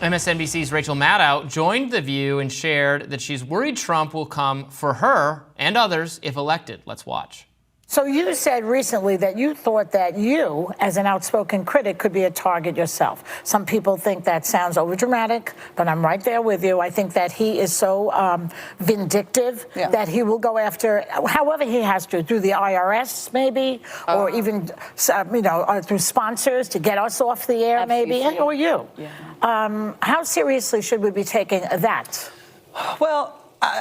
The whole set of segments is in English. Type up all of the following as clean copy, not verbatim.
MSNBC's Rachel Maddow joined The View and shared that she's worried Trump will come for her and others if elected. Let's watch. So you said recently that you thought that you, as an outspoken critic, could be a target yourself. Some people think that sounds overdramatic, but I'm right there with you. I think that he is so vindictive that he will go after, however he has to, through the IRS maybe, or even through sponsors to get us off the air maybe, or you. Yeah. How seriously should we be taking that? Well,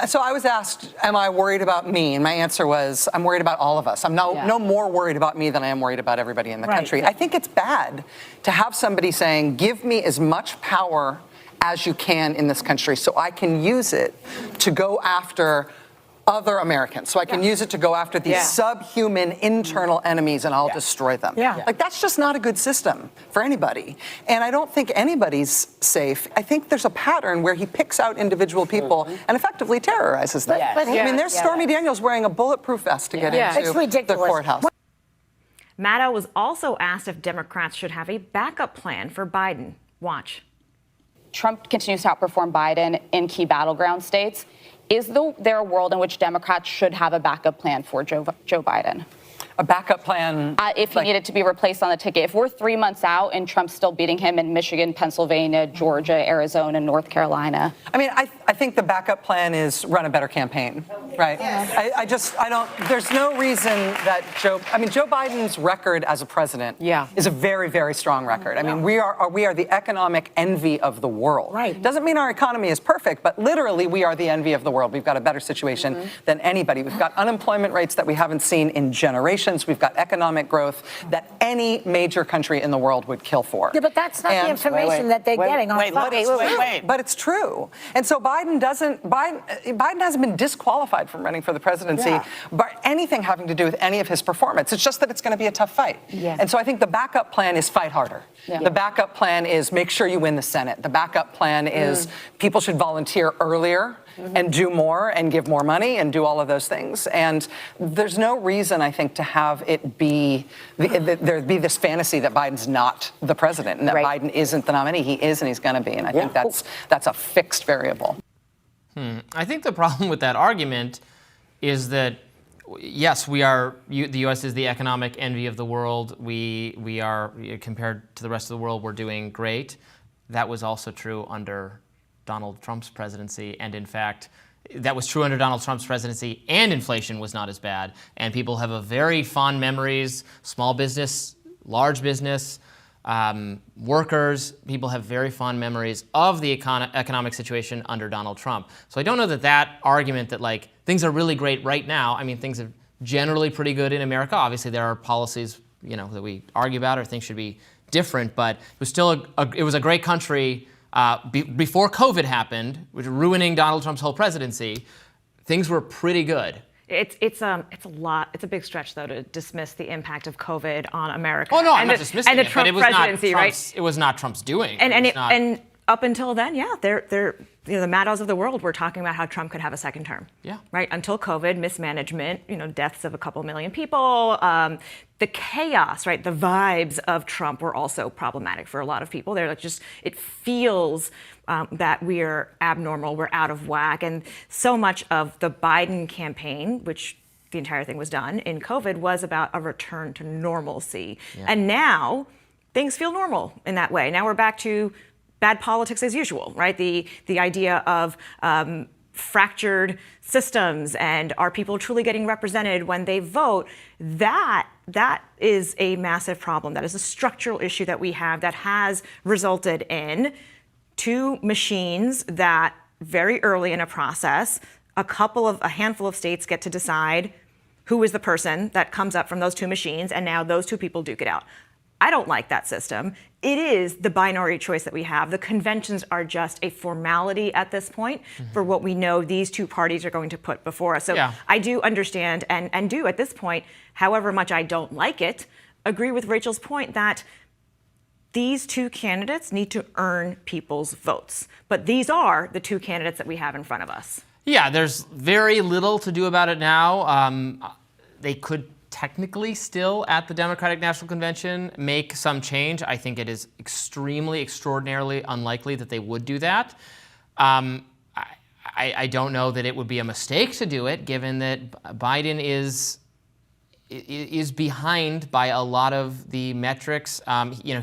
so I was asked, am I worried about me? And my answer was, I'm worried about all of us. I'm no more worried about me than I am worried about everybody in the country. I think it's bad to have somebody saying, give me as much power as you can in this country so I can use it to go after other Americans. So I can use it to go after these subhuman internal enemies and I'll destroy them. Like, that's just not a good system for anybody. And I don't think anybody's safe. I think there's a pattern where he picks out individual people and effectively terrorizes them. I mean, there's Stormy Daniels wearing a bulletproof vest to get into the courthouse. Maddow was also asked if Democrats should have a backup plan for Biden. Watch. Trump continues to outperform Biden in key battleground states. Is there a world in which Democrats should have a backup plan for Joe Biden? A backup plan? If he needed to be replaced on the ticket. If we're 3 months out and Trump's still beating him in Michigan, Pennsylvania, Georgia, Arizona, North Carolina. I mean, I think the backup plan is run a better campaign, right? There's no reason that Joe Biden's record as a president is a very, very strong record. I mean, we are the economic envy of the world. Right. Doesn't mean our economy is perfect, but literally we are the envy of the world. We've got a better situation than anybody. We've got unemployment rates that we haven't seen in generations. We've got economic growth that any major country in the world would kill for. Yeah, but that's not the information that they're getting on Fox. But it's true. And so Biden hasn't been disqualified from running for the presidency by anything having to do with any of his performance. It's just that it's going to be a tough fight. And so I think the backup plan is fight harder. The backup plan is make sure you win the Senate. The backup plan is people should volunteer earlier and do more and give more money and do all of those things. And there's no reason, I think, to have it be there be this fantasy that Biden's not the president and that Biden isn't the nominee. He is, and he's going to be. And I think that's a fixed variable. I think the problem with that argument is that, yes, the U.S. is the economic envy of the world. We are, compared to the rest of the world, we're doing great. That was also true under Donald Trump's presidency, and in fact, that was true under Donald Trump's presidency, and inflation was not as bad. And people have a very fond memories, small business, large business, workers, people have very fond memories of the economic situation under Donald Trump. So I don't know that argument that like things are really great right now. I mean, things are generally pretty good in America. Obviously, there are policies, that we argue about or think should be different, but it was still it was a great country. Before COVID happened, which was ruining Donald Trump's whole presidency, things were pretty good. It's a lot. It's a big stretch, though, to dismiss the impact of COVID on America. Oh no, I'm not dismissing it, but it was presidency, not Trump's, right? It was not Trump's doing. And up until then, they're the Maddows of the world were talking about how Trump could have a second term. Yeah. Right. Until COVID, mismanagement, deaths of a couple million people, the chaos, right? The vibes of Trump were also problematic for a lot of people. They're like it feels that we're abnormal, we're out of whack. And so much of the Biden campaign, which the entire thing was done in COVID, was about a return to normalcy. Yeah. And now things feel normal in that way. Now we're back to bad politics as usual, right? The idea of fractured systems and are people truly getting represented when they vote, that is a massive problem. That is a structural issue that we have that has resulted in two machines that very early in a process, a handful of states get to decide who is the person that comes up from those two machines, and now those two people duke it out. I don't like that system. It is the binary choice that we have. The conventions are just a formality at this point for what we know these two parties are going to put before us. So I do understand and do at this point, however much I don't like it, agree with Rachel's point that these two candidates need to earn people's votes. But these are the two candidates that we have in front of us. Yeah, there's very little to do about it now. They could technically still at the Democratic National Convention, make some change. I think it is extremely, extraordinarily unlikely that they would do that. I don't know that it would be a mistake to do it, given that Biden is behind by a lot of the metrics.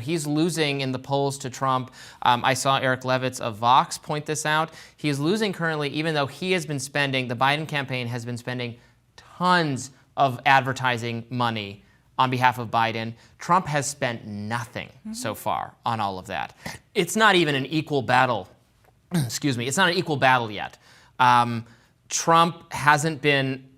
He's losing in the polls to Trump. I saw Eric Levitz of Vox point this out. He is losing currently, even though he has been spending, the Biden campaign has been spending tons of advertising money on behalf of Biden. Trump has spent nothing so far on all of that. It's not even an equal battle. Excuse me. It's not an equal battle yet. Trump hasn't been,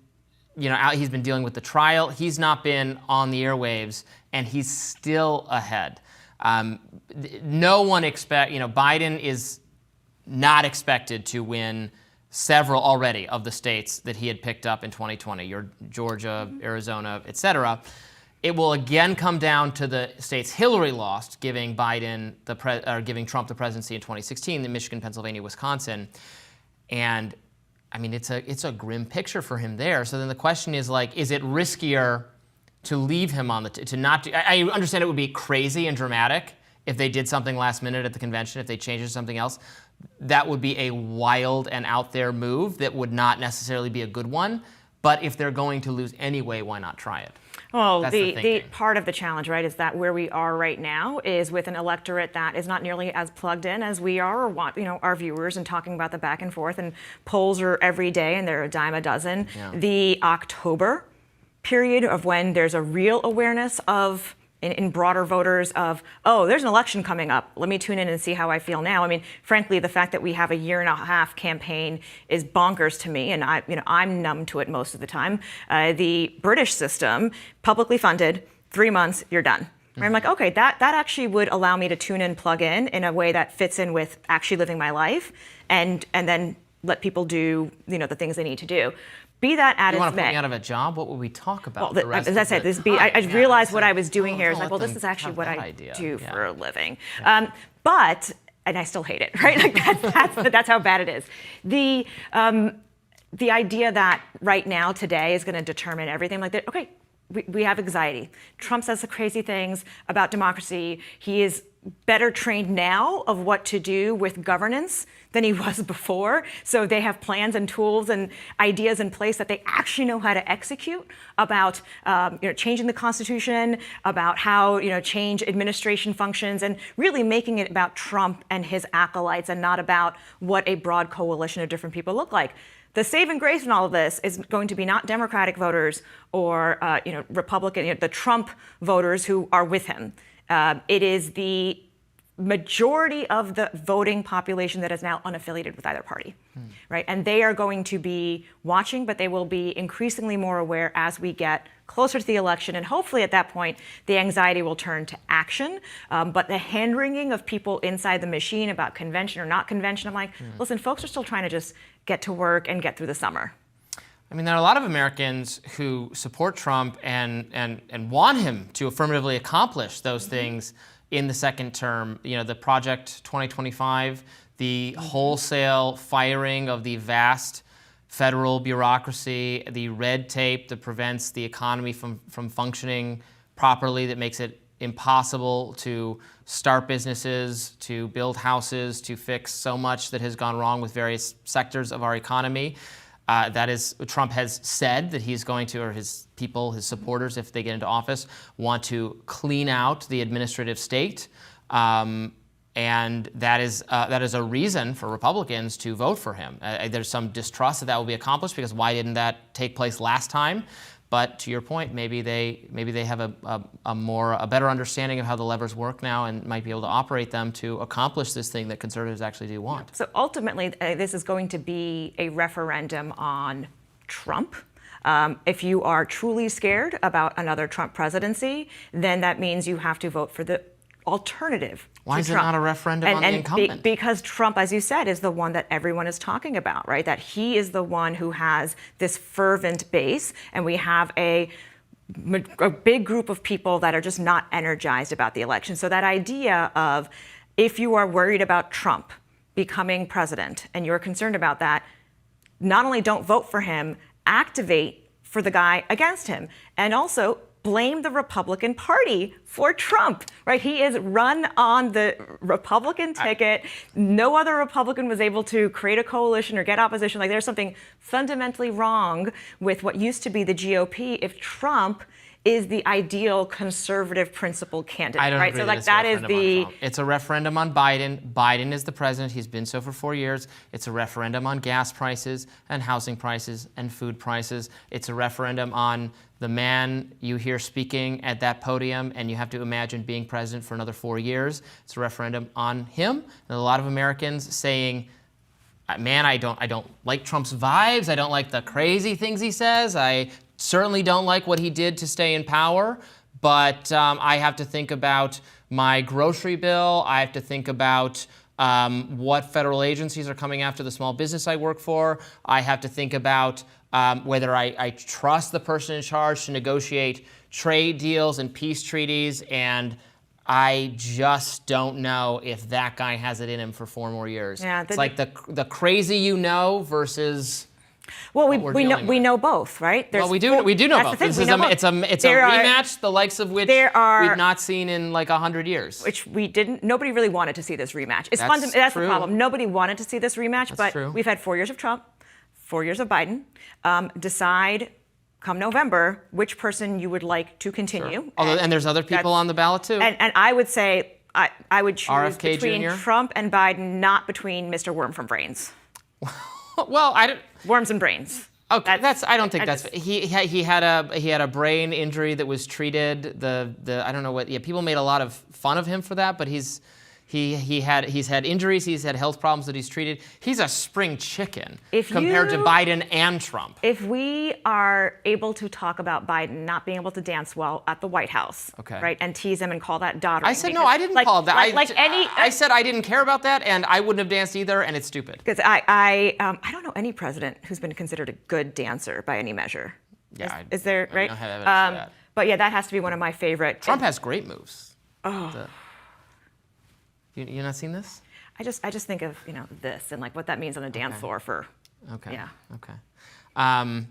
he's been dealing with the trial. He's not been on the airwaves, and he's still ahead. No one Biden is not expected to win several already of the states that he had picked up in 2020, your Georgia, Arizona, et cetera. It will again come down to the states Hillary lost, giving giving Trump the presidency in 2016, in Michigan, Pennsylvania, Wisconsin. And I mean, it's a grim picture for him there. So then the question is, is it riskier to leave him on to not do? I understand it would be crazy and dramatic if they did something last minute at the convention, if they changed it to something else. That would be a wild and out there move that would not necessarily be a good one. But if they're going to lose anyway, why not try it? Well, the part of the challenge, right, is that where we are right now is with an electorate that is not nearly as plugged in as we are, or want, our viewers, and talking about the back and forth, and polls are every day and they're a dime a dozen. Yeah. The October period of when there's a real awareness of, in broader voters of, there's an election coming up. Let me tune in and see how I feel now. I mean, frankly, the fact that we have a 1.5-year campaign is bonkers to me, and I'm numb to it most of the time. The British system, publicly funded, 3 months, you're done. I'm like, okay, that actually would allow me to tune in, plug in a way that fits in with actually living my life, and then let people do the things they need to do. Be that as you it want to put may. me out of a job? What would we talk about? Well, as I said, I realized what I was doing here is this is actually what I do for a living. Yeah. But I still hate it, right? That's how bad it is. The idea that right now, today, is going to determine everything like that. Okay, we have anxiety. Trump says the crazy things about democracy. He is better trained now of what to do with governance than he was before. So they have plans and tools and ideas in place that they actually know how to execute about changing the Constitution, about how change administration functions, and really making it about Trump and his acolytes and not about what a broad coalition of different people look like. The saving grace in all of this is going to be not Democratic voters or Republican, the Trump voters who are with him. It is the majority of the voting population that is now unaffiliated with either party, right? And they are going to be watching, but they will be increasingly more aware as we get closer to the election. And hopefully at that point, the anxiety will turn to action. But the hand-wringing of people inside the machine about convention or not convention, I'm like, listen, folks are still trying to just get to work and get through the summer. I mean, there are a lot of Americans who support Trump and want him to affirmatively accomplish those things in the second term. The Project 2025, the wholesale firing of the vast federal bureaucracy, the red tape that prevents the economy from functioning properly, that makes it impossible to start businesses, to build houses, to fix so much that has gone wrong with various sectors of our economy. That is, Trump has said that he's going to, or his people, his supporters, if they get into office, want to clean out the administrative state. And that is a reason for Republicans to vote for him. There's some distrust that will be accomplished, because why didn't that take place last time? But to your point, maybe they have a better understanding of how the levers work now and might be able to operate them to accomplish this thing that conservatives actually do want. So ultimately, this is going to be a referendum on Trump. If you are truly scared about another Trump presidency, then that means you have to vote for the alternative. Why is it not a referendum on the incumbent? Because Trump, as you said, is the one that everyone is talking about, right? That he is the one who has this fervent base, and we have a big group of people that are just not energized about the election. So that idea of, if you are worried about Trump becoming president and you're concerned about that, not only don't vote for him, activate for the guy against him. And also blame the Republican Party for Trump, right? He is run on the Republican ticket. No other Republican was able to create a coalition or get opposition. Like, there's something fundamentally wrong with what used to be the GOP if Trump is the ideal conservative principled candidate, I don't right? agree So that like it's that a is referendum on the Trump. It's a referendum on Biden. Biden is the president. He's been so for 4 years. It's a referendum on gas prices and housing prices and food prices. It's a referendum on the man you hear speaking at that podium, and you have to imagine being president for another 4 years. It's a referendum on him. And a lot of Americans saying, man, I don't like Trump's vibes. I don't like the crazy things he says. I certainly don't like what he did to stay in power, but I have to think about my grocery bill. I have to think about what federal agencies are coming after the small business I work for. I have to think about whether I trust the person in charge to negotiate trade deals and peace treaties, and I just don't know if that guy has it in him for 4 more years. Yeah, it's like the crazy versus. well, we know both, right? Well, we do know both. That's the thing, It's a rematch, the likes of which we've not seen in like 100 years. Which we didn't. Nobody really wanted to see this rematch. That's That's true. the problem. Nobody wanted to see this rematch, That's but true. we've had 4 years of Trump, 4 years of Biden. Decide come November which person you would like to continue. Sure. And there's other people on the ballot too. And I would say I would choose RFK between Jr.? Trump and Biden, not between Mr. Worm from Brains. Well, I don't. Worms and brains. Okay, I don't think that's. He had a brain injury that was treated. I don't know what. Yeah, people made a lot of fun of him for that, but he's had injuries. He's had health problems that he's treated. He's a spring chicken compared to Biden and Trump. If we are able to talk about Biden not being able to dance well at the White House, okay, right, and tease him and call that doddering. I said no. I didn't call that. I said I didn't care about that, and I wouldn't have danced either, and it's stupid. Because I don't know any president who's been considered a good dancer by any measure. Yeah, is there, right? I don't have evidence for that. But yeah, that has to be one of my favorite. Trump has great moves. Oh. You not seen this? I just think of this and like what that means on the dance floor for. Okay. Yeah. Okay.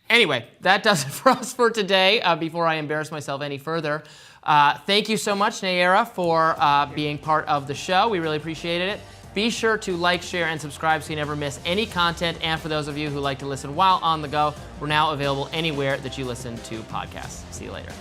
Anyway, that does it for us for today. Before I embarrass myself any further, thank you so much, Nayyera, for being part of the show. We really appreciated it. Be sure to like, share, and subscribe so you never miss any content. And for those of you who like to listen while on the go, we're now available anywhere that you listen to podcasts. See you later.